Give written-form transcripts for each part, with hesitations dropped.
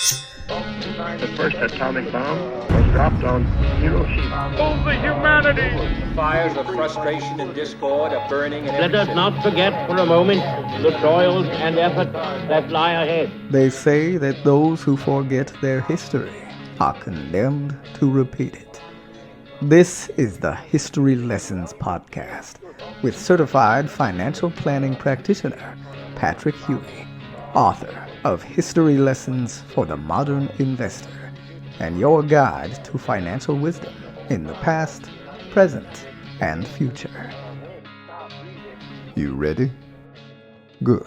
The first atomic bomb was dropped on Hiroshima. Over humanity! The fires of frustration and discord are burning in every Let us city. not forget for a moment the toils and efforts that lie ahead. They say that those who forget their history are condemned to repeat it. This is the History Lessons Podcast with certified financial planning practitioner Patrick Huey, author of History Lessons for the Modern Investor, and your guide to financial wisdom in the past, present, and future. You ready? Good.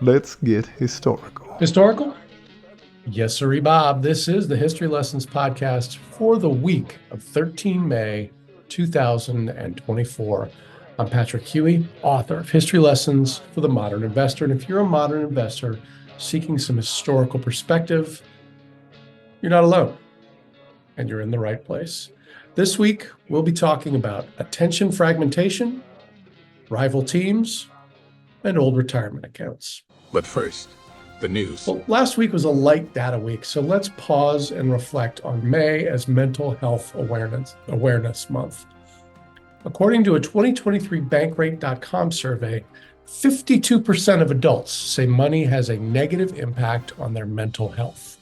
Let's get historical. Historical? Yes, sirree, Bob. This is the History Lessons Podcast for the week of 13 May 2024. I'm Patrick Huey, author of History Lessons for the Modern Investor. And if you're a modern investor seeking some historical perspective, you're not alone, and you're in the right place. This week, we'll be talking about attention fragmentation, rival teams, and old retirement accounts. But first, the news. Well, last week was a light data week, so let's pause and reflect on May as Mental Health Awareness Month. According to a 2023 Bankrate.com survey, 52% of adults say money has a negative impact on their mental health.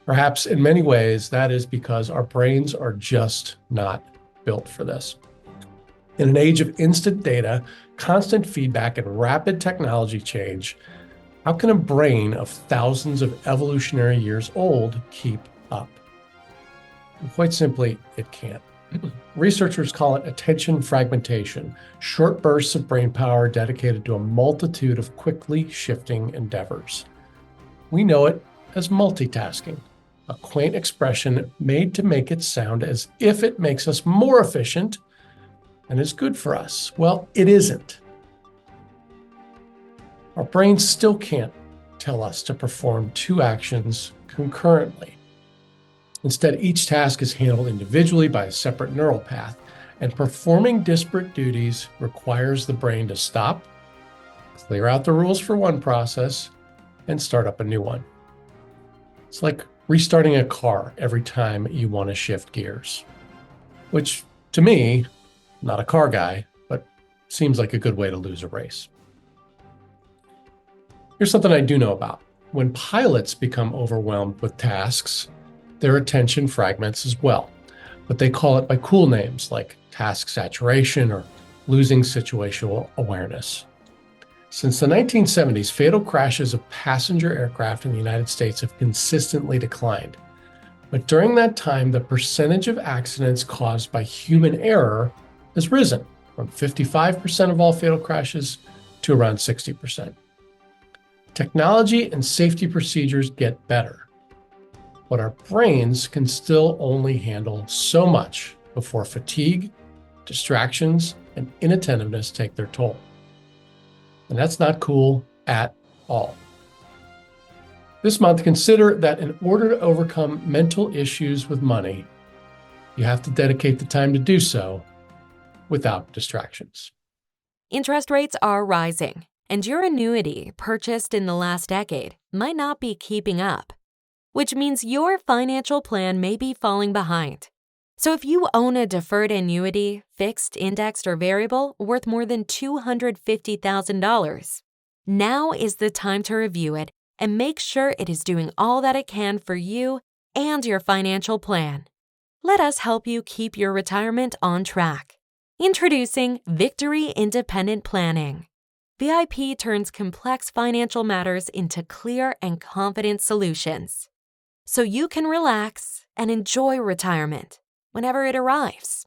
Perhaps in many ways, that is because our brains are just not built for this. In an age of instant data, constant feedback, and rapid technology change, how can a brain of thousands of evolutionary years old keep up? Quite simply, it can't. Researchers call it attention fragmentation, short bursts of brain power dedicated to a multitude of quickly shifting endeavors. We know it as multitasking, a quaint expression made to make it sound as if it makes us more efficient and is good for us. Well, it isn't. Our brains still can't tell us to perform two actions concurrently. Instead, each task is handled individually by a separate neural path, and performing disparate duties requires the brain to stop, clear out the rules for one process, and start up a new one. It's like restarting a car every time you want to shift gears, which, to me, not a car guy, but seems like a good way to lose a race. Here's something I do know about. When pilots become overwhelmed with tasks, their attention fragments as well, but they call it by cool names like task saturation or losing situational awareness. Since the 1970s, fatal crashes of passenger aircraft in the United States have consistently declined. But during that time, the percentage of accidents caused by human error has risen from 55% of all fatal crashes to around 60%. Technology and safety procedures get better, but our brains can still only handle so much before fatigue, distractions, and inattentiveness take their toll. And that's not cool at all. This month, consider that in order to overcome mental issues with money, you have to dedicate the time to do so without distractions. Interest rates are rising, and your annuity purchased in the last decade might not be keeping up, which means your financial plan may be falling behind. So if you own a deferred annuity, fixed, indexed, or variable worth more than $250,000, now is the time to review it and make sure it is doing all that it can for you and your financial plan. Let us help you keep your retirement on track. Introducing Victory Independent Planning. VIP turns complex financial matters into clear and confident solutions, so you can relax and enjoy retirement whenever it arrives.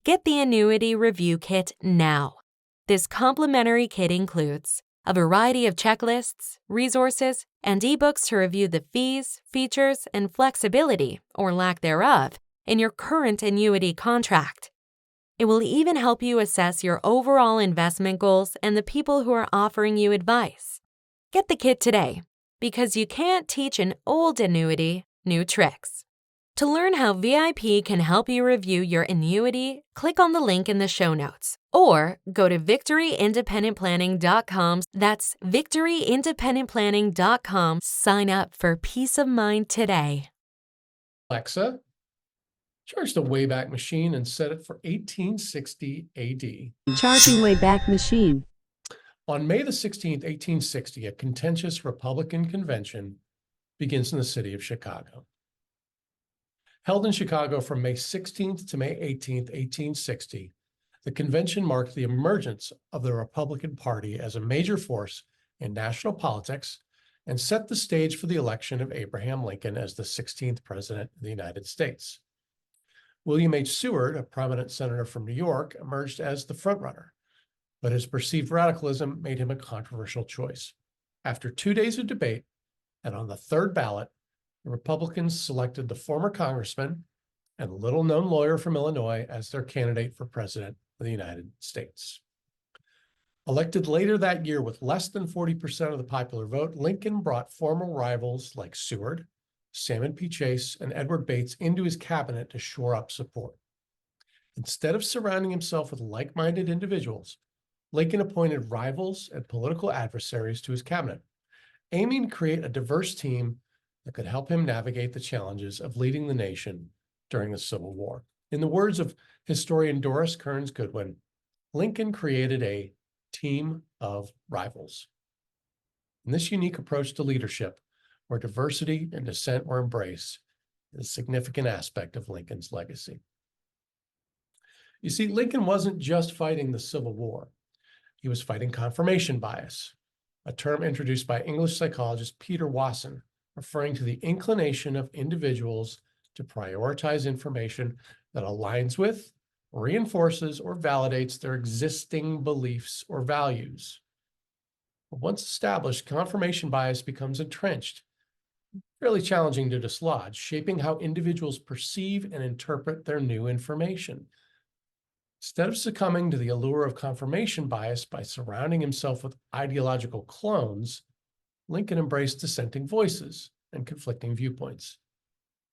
Get the Annuity Review Kit now. This complimentary kit includes a variety of checklists, resources, and ebooks to review the fees, features, and flexibility, or lack thereof, in your current annuity contract. It will even help you assess your overall investment goals and the people who are offering you advice. Get the kit today, because you can't teach an old annuity new tricks. To learn how VIP can help you review your annuity, click on the link in the show notes Or go to victoryindependentplanning.com. That's victoryindependentplanning.com. Sign up for peace of mind today. Alexa, charge the Wayback Machine and set it for 1860 AD. Charging Wayback Machine. On May the 16th, 1860, a contentious Republican convention begins in the city of Chicago. Held in Chicago from May 16th to May 18th, 1860, the convention marked the emergence of the Republican Party as a major force in national politics and set the stage for the election of Abraham Lincoln as the 16th president of the United States. William H. Seward, a prominent senator from New York, emerged as the frontrunner, but his perceived radicalism made him a controversial choice. After 2 days of debate, and on the third ballot, the Republicans selected the former congressman and little-known lawyer from Illinois as their candidate for president of the United States. Elected later that year with less than 40% of the popular vote, Lincoln brought former rivals like Seward, Salmon P. Chase, and Edward Bates into his cabinet to shore up support. Instead of surrounding himself with like-minded individuals, Lincoln appointed rivals and political adversaries to his cabinet, aiming to create a diverse team that could help him navigate the challenges of leading the nation during the Civil War. In the words of historian Doris Kearns Goodwin, Lincoln created a team of rivals. And this unique approach to leadership, where diversity and dissent were embraced, is a significant aspect of Lincoln's legacy. You see, Lincoln wasn't just fighting the Civil War. He was fighting confirmation bias, a term introduced by English psychologist Peter Wasson, referring to the inclination of individuals to prioritize information that aligns with, reinforces, or validates their existing beliefs or values. But once established, confirmation bias becomes entrenched, fairly challenging to dislodge, shaping how individuals perceive and interpret their new information. Instead of succumbing to the allure of confirmation bias by surrounding himself with ideological clones, Lincoln embraced dissenting voices and conflicting viewpoints.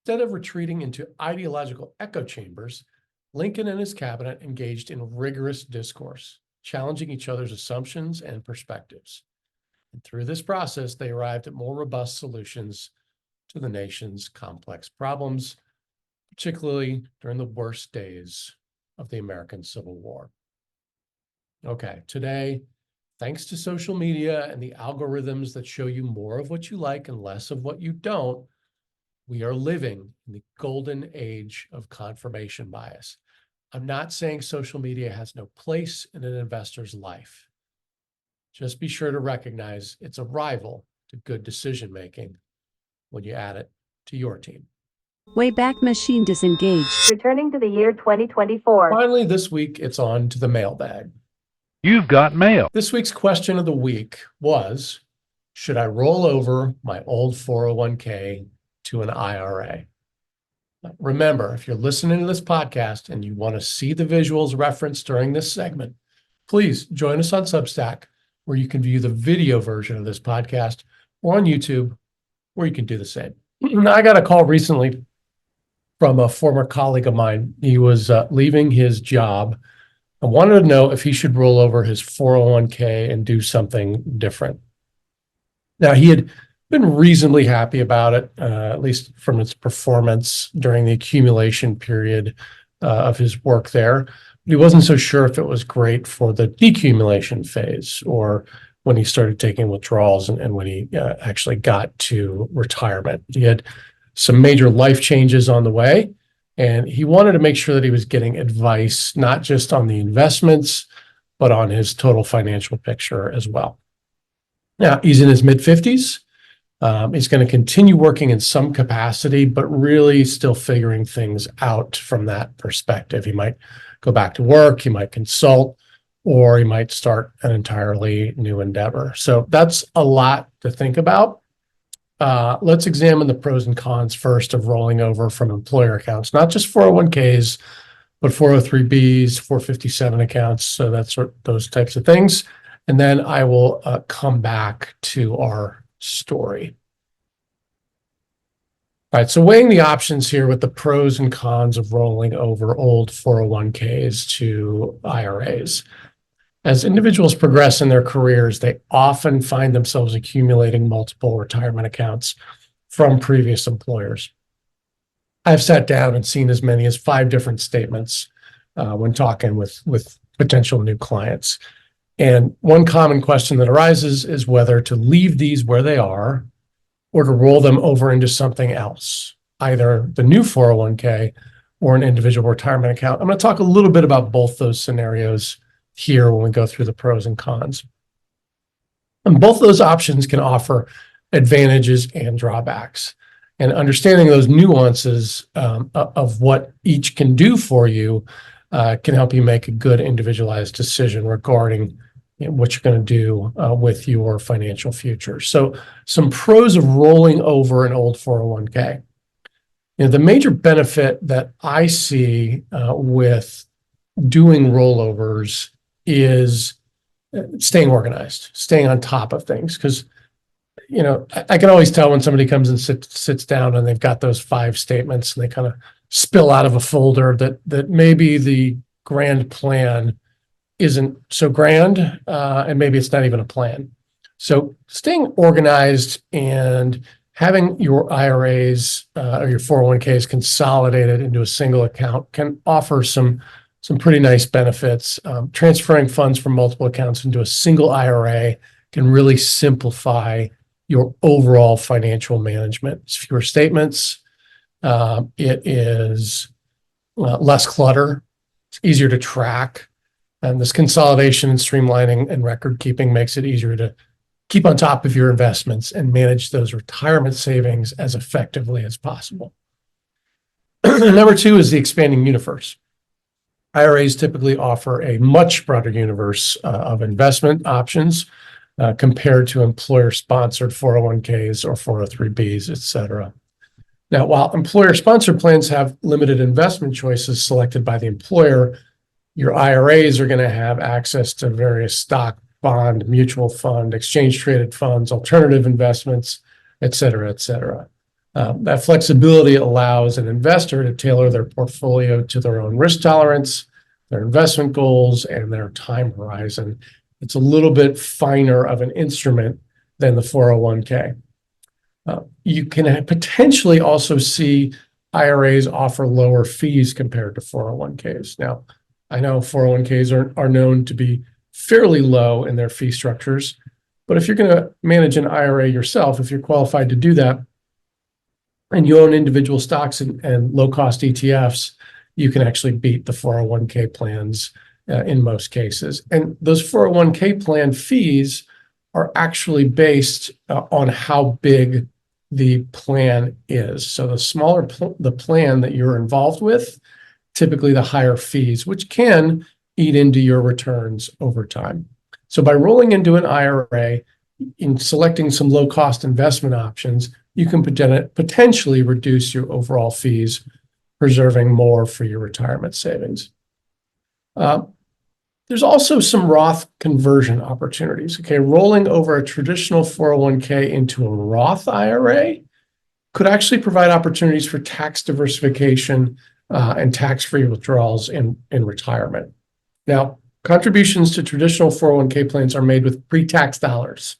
Instead of retreating into ideological echo chambers, Lincoln and his cabinet engaged in rigorous discourse, challenging each other's assumptions and perspectives. And through this process, they arrived at more robust solutions to the nation's complex problems, particularly during the worst days of the American Civil War. Okay, today, thanks to social media and the algorithms that show you more of what you like and less of what you don't, we are living in the golden age of confirmation bias. I'm not saying social media has no place in an investor's life. Just be sure to recognize it's a rival to good decision-making when you add it to your team. Wayback Machine disengaged. Returning to the year 2024. Finally, this week, it's on to the mailbag. You've got mail. This week's question of the week was, should I roll over my old 401k to an IRA? Remember, if you're listening to this podcast and you want to see the visuals referenced during this segment, please join us on Substack, where you can view the video version of this podcast, or on YouTube, where you can do the same. I got a call recently from a former colleague of mine. He was leaving his job. I wanted to know if he should roll over his 401k and do something different. Now, he had been reasonably happy about it, at least from its performance during the accumulation period of his work there. But he wasn't so sure if it was great for the decumulation phase, or when he started taking withdrawals and when he actually got to retirement. He had some major life changes on the way, and he wanted to make sure that he was getting advice, not just on the investments, but on his total financial picture as well. Now, he's in his mid-50s. He's going to continue working in some capacity, but really still figuring things out from that perspective. He might go back to work, he might consult, or he might start an entirely new endeavor. So that's a lot to think about. Let's examine the pros and cons first of rolling over from employer accounts, not just 401ks, but 403bs, 457 accounts. So that's those types of things. And then I will come back to our story. All right, so weighing the options here with the pros and cons of rolling over old 401ks to IRAs. As individuals progress in their careers, they often find themselves accumulating multiple retirement accounts from previous employers. I've sat down and seen as many as 5 different statements when talking with potential new clients. And one common question that arises is whether to leave these where they are or to roll them over into something else, either the new 401k or an individual retirement account. I'm going to talk a little bit about both those scenarios here when we go through the pros and cons. And both those options can offer advantages and drawbacks. And understanding those nuances of what each can do for you can help you make a good individualized decision regarding what you're going to do with your financial future. So some pros of rolling over an old 401k. The major benefit that I see with doing rollovers is staying organized, staying on top of things. Because, I can always tell when somebody comes and sits down and they've got those 5 statements and they kind of spill out of a folder that maybe the grand plan isn't so grand, and maybe it's not even a plan. So staying organized and having your IRAs or your 401ks consolidated into a single account can offer some pretty nice benefits. Transferring funds from multiple accounts into a single IRA can really simplify your overall financial management. It's fewer statements. It is less clutter. It's easier to track. And this consolidation and streamlining and record keeping makes it easier to keep on top of your investments and manage those retirement savings as effectively as possible. Number 2 is the expanding universe. IRAs typically offer a much broader universe of investment options compared to employer-sponsored 401ks or 403bs, et cetera. Now, while employer-sponsored plans have limited investment choices selected by the employer, your IRAs are going to have access to various stock, bond, mutual fund, exchange-traded funds, alternative investments, et cetera, et cetera. That flexibility allows an investor to tailor their portfolio to their own risk tolerance, their investment goals, and their time horizon. It's a little bit finer of an instrument than the 401k. You can potentially also see IRAs offer lower fees compared to 401ks. Now, I know 401ks are known to be fairly low in their fee structures, but if you're going to manage an IRA yourself, if you're qualified to do that, and you own individual stocks and low-cost ETFs, you can actually beat the 401k plans in most cases. And those 401k plan fees are actually based on how big the plan is. So the smaller the plan that you're involved with, typically the higher fees, which can eat into your returns over time. So by rolling into an IRA, in selecting some low-cost investment options, you can potentially reduce your overall fees, preserving more for your retirement savings. There's also some Roth conversion opportunities. Okay, rolling over a traditional 401k into a Roth IRA could actually provide opportunities for tax diversification and tax-free withdrawals in retirement. Now, contributions to traditional 401k plans are made with pre-tax dollars,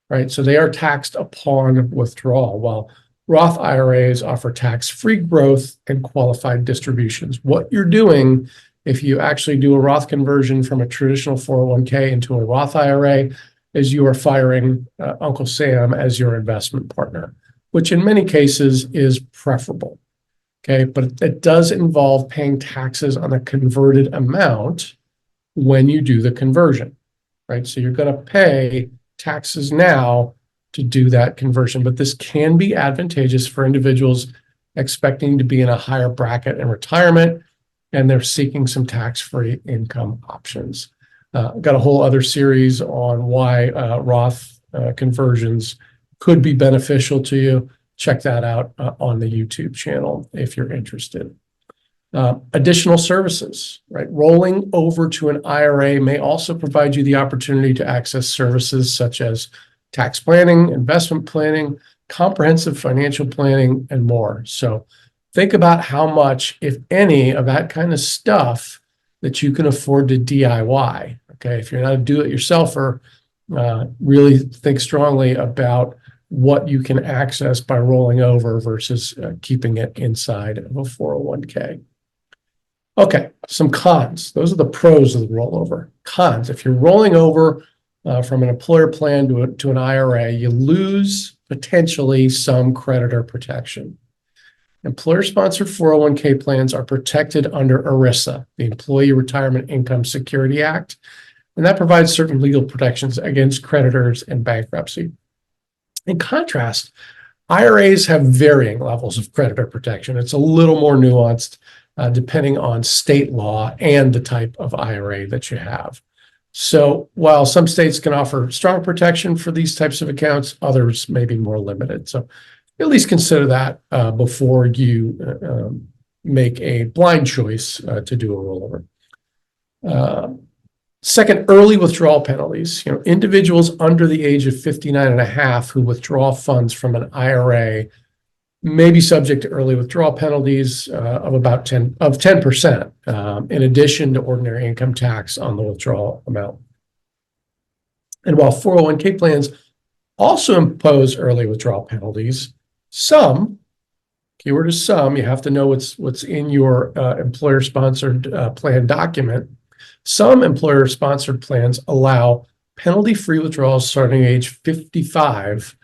right? So they are taxed upon withdrawal, while Roth IRAs offer tax-free growth and qualified distributions. What you're doing if you actually do a Roth conversion from a traditional 401k into a Roth IRA is you are firing Uncle Sam as your investment partner, which in many cases is preferable. Okay, but it does involve paying taxes on the converted amount when you do the conversion, right? So you're going to pay taxes now to do that conversion, but this can be advantageous for individuals expecting to be in a higher bracket in retirement, and they're seeking some tax-free income options. Got a whole other series on why Roth conversions could be beneficial to you. Check that out on the YouTube channel if you're interested. Additional services, right? Rolling over to an IRA may also provide you the opportunity to access services such as tax planning, investment planning, comprehensive financial planning, and more. So think about how much, if any, of that kind of stuff that you can afford to DIY. Okay, if you're not a do-it-yourselfer, really think strongly about what you can access by rolling over versus keeping it inside of a 401k. Okay, some cons. Those are the pros of the rollover. Cons: if you're rolling over from an employer plan to an IRA, you lose potentially some creditor protection. Employer-sponsored 401k plans are protected under ERISA, the Employee Retirement Income Security Act, and that provides certain legal protections against creditors and bankruptcy. In contrast, IRAs have varying levels of creditor protection. It's a little more nuanced depending on state law and the type of IRA that you have. So while some states can offer strong protection for these types of accounts, others may be more limited. So at least consider that before you make a blind choice to do a rollover. Second, early withdrawal penalties. Individuals under the age of 59 and a half who withdraw funds from an IRA may be subject to early withdrawal penalties of 10%, in addition to ordinary income tax on the withdrawal amount. And while 401k plans also impose early withdrawal penalties, some, keyword is some, you have to know what's in your employer-sponsored plan document. Some employer-sponsored plans allow penalty-free withdrawals starting at age 55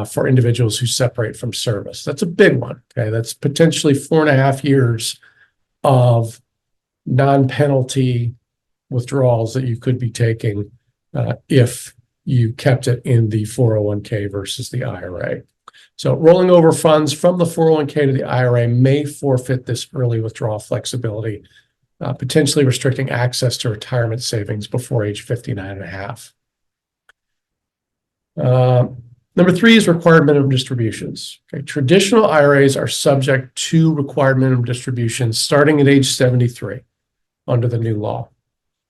for individuals who separate from service. That's a big one. Okay, that's potentially 4.5 years of non-penalty withdrawals that you could be taking if you kept it in the 401k versus the IRA. So rolling over funds from the 401k to the IRA may forfeit this early withdrawal flexibility, potentially restricting access to retirement savings before age 59 and a half. Number 3 is required minimum distributions. Okay, traditional IRAs are subject to required minimum distributions starting at age 73 under the new law.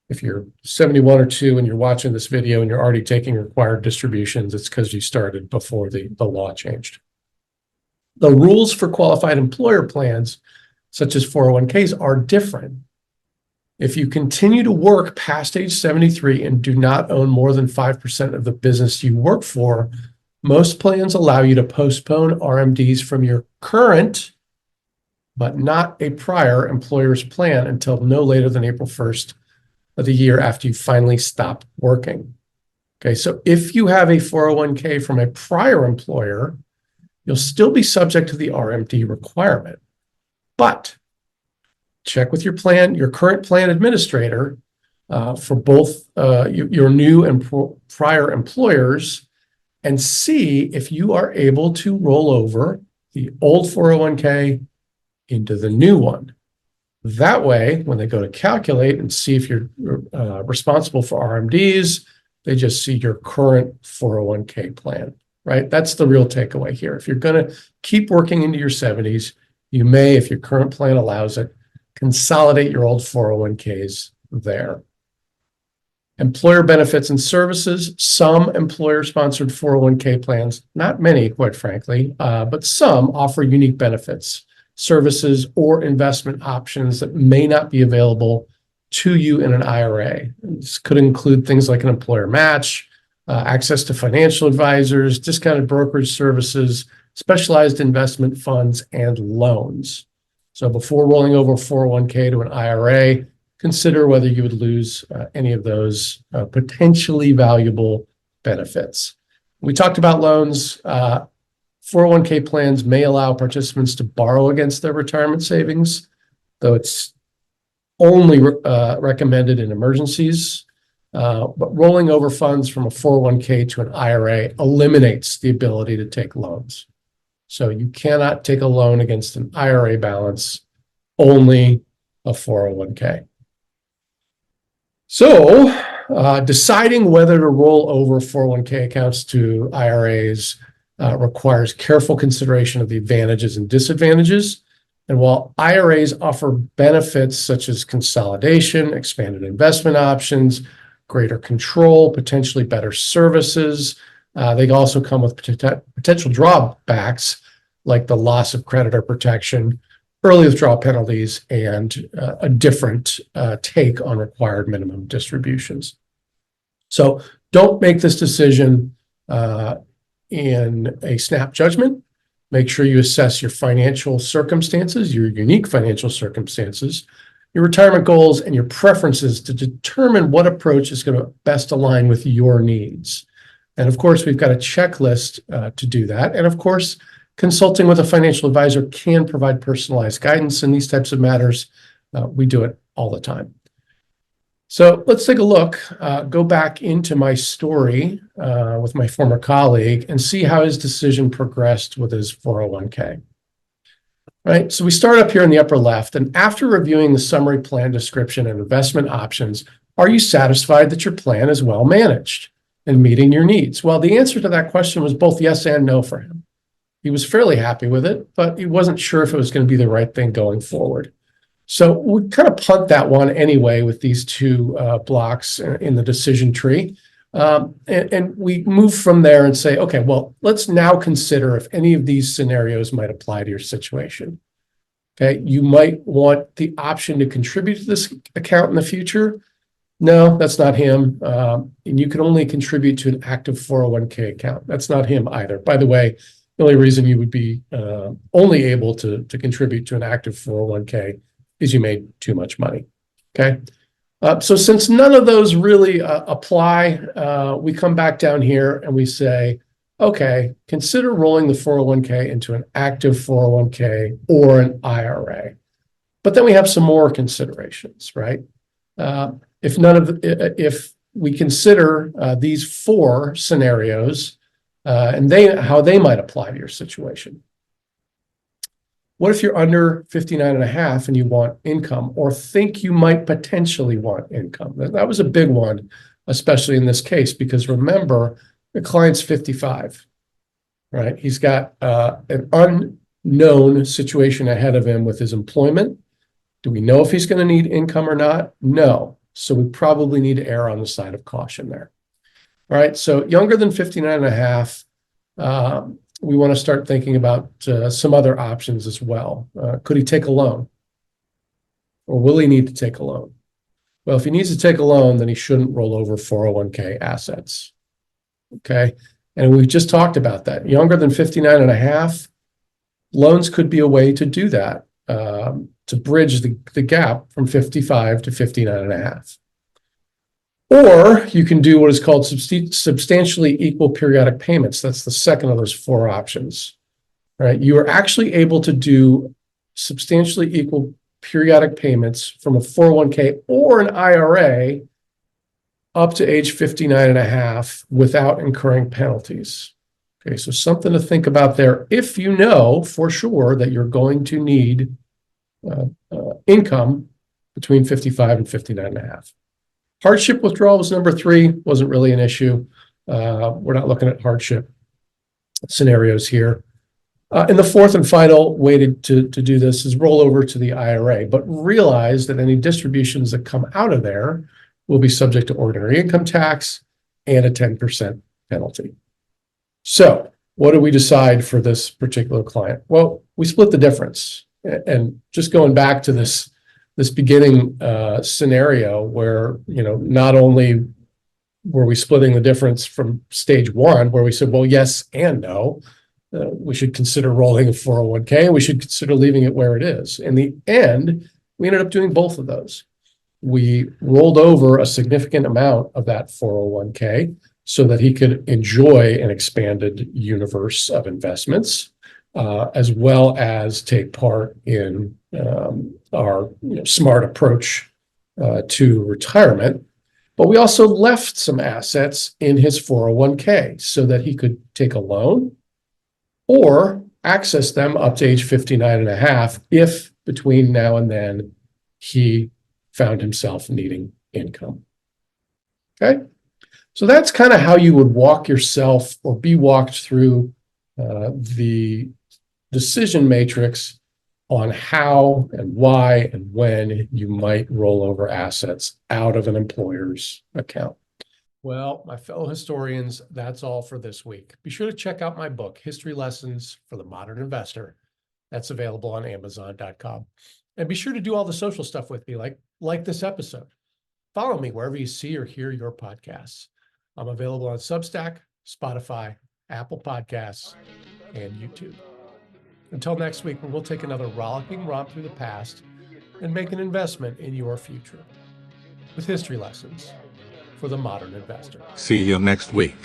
If you're 71 or 2 and you're watching this video and you're already taking required distributions, it's because you started before the law changed. The rules for qualified employer plans, such as 401ks, are different. If you continue to work past age 73 and do not own more than 5% of the business you work for, most plans allow you to postpone RMDs from your current, but not a prior employer's plan until no later than April 1st of the year after you finally stop working. Okay, so if you have a 401k from a prior employer, you'll still be subject to the RMD requirement. But check with your current plan administrator for both your new and prior employers, and see if you are able to roll over the old 401k into the new one. That way, when they go to calculate and see if you're responsible for RMDs, they just see your current 401k plan, right? That's the real takeaway here. If you're going to keep working into your 70s, you may, if your current plan allows it, consolidate your old 401ks there. Employer benefits and services. Some employer-sponsored 401k plans, not many, quite frankly, but some offer unique benefits, services, or investment options that may not be available to you in an IRA. This could include things like an employer match, access to financial advisors, discounted brokerage services, specialized investment funds, and loans. So before rolling over 401k to an IRA, consider whether you would lose any of those potentially valuable benefits. We talked about loans. 401k plans may allow participants to borrow against their retirement savings, though it's only recommended in emergencies. But rolling over funds from a 401k to an IRA eliminates the ability to take loans. So you cannot take a loan against an IRA balance, only a 401k. So deciding whether to roll over 401k accounts to IRAs requires careful consideration of the advantages and disadvantages. And while IRAs offer benefits such as consolidation, expanded investment options, greater control, potentially better services, They also come with potential drawbacks like the loss of creditor protection, early withdrawal penalties, and a different take on required minimum distributions. So don't make this decision in a snap judgment. Make sure you assess your financial circumstances, your unique financial circumstances, your retirement goals, and your preferences to determine what approach is going to best align with your needs. And of course, we've got a checklist to do that. And of course, consulting with a financial advisor can provide personalized guidance in these types of matters. We do it all the time. So let's take a look, go back into my story with my former colleague and see how his decision progressed with his 401k. Right, so we start up here in the upper left, and after reviewing the summary plan description and investment options, are you satisfied that your plan is well managed and meeting your needs? Well, the answer to that question was both yes and no for him. He was fairly happy with it, but he wasn't sure if it was going to be the right thing going forward. So we kind of punt that one anyway with these two blocks in the decision tree. And we move from there and say, okay, well, let's now consider if any of these scenarios might apply to your situation. Okay, you might want the option to contribute to this account in the future. No, that's not him. And you can only contribute to an active 401k account. That's not him either. By the way, the only reason you would be only able to contribute to an active 401k is you made too much money. Okay. So since none of those really apply, we come back down here and we say, okay, consider rolling the 401k into an active 401k or an IRA. But then we have some more considerations, right? If we consider these four scenarios and how they might apply to your situation. What if you're under 59 and a half and you want income or think you might potentially want income? That was a big one, especially in this case, because remember, the client's 55, right? He's got an unknown situation ahead of him with his employment. Do we know if he's going to need income or not? No. So we probably need to err on the side of caution there. All right. So younger than 59 and a half, we want to start thinking about some other options as well. Could he take a loan? Or will he need to take a loan? Well, if he needs to take a loan, then he shouldn't roll over 401k assets. Okay. And we've just talked about that. Younger than 59 and a half, loans could be a way to do that, to bridge the gap from 55 to 59 and a half. Or you can do what is called substantially equal periodic payments. That's the second of those four options, right? You are actually able to do substantially equal periodic payments from a 401k or an IRA up to age 59 and a half without incurring penalties. Okay, so something to think about there if you know for sure that you're going to need income between 55 and 59 and a half. Hardship withdrawal was number 3, wasn't really an issue. We're not looking at hardship scenarios here. And the fourth and final way to do this is roll over to the IRA, but realize that any distributions that come out of there will be subject to ordinary income tax and a 10% penalty. So what do we decide for this particular client? Well, we split the difference. And just going back to this beginning scenario where, not only were we splitting the difference from stage 1, where we said, well, yes and no, we should consider rolling a 401k and we should consider leaving it where it is. In the end, we ended up doing both of those. We rolled over a significant amount of that 401k so that he could enjoy an expanded universe of investments, as well as take part in our smart approach to retirement. But we also left some assets in his 401k so that he could take a loan or access them up to age 59 and a half if between now and then he found himself needing income. Okay, so that's kind of how you would walk yourself or be walked through the decision matrix on how and why and when you might roll over assets out of an employer's account. Well, my fellow historians, that's all for this week. Be sure to check out my book, History Lessons for the Modern Investor. That's available on Amazon.com. And be sure to do all the social stuff with me, like this episode. Follow me wherever you see or hear your podcasts. I'm available on Substack, Spotify, Apple Podcasts, and YouTube. Until next week, when we'll take another rollicking romp through the past and make an investment in your future with History Lessons for the Modern Investor. See you next week.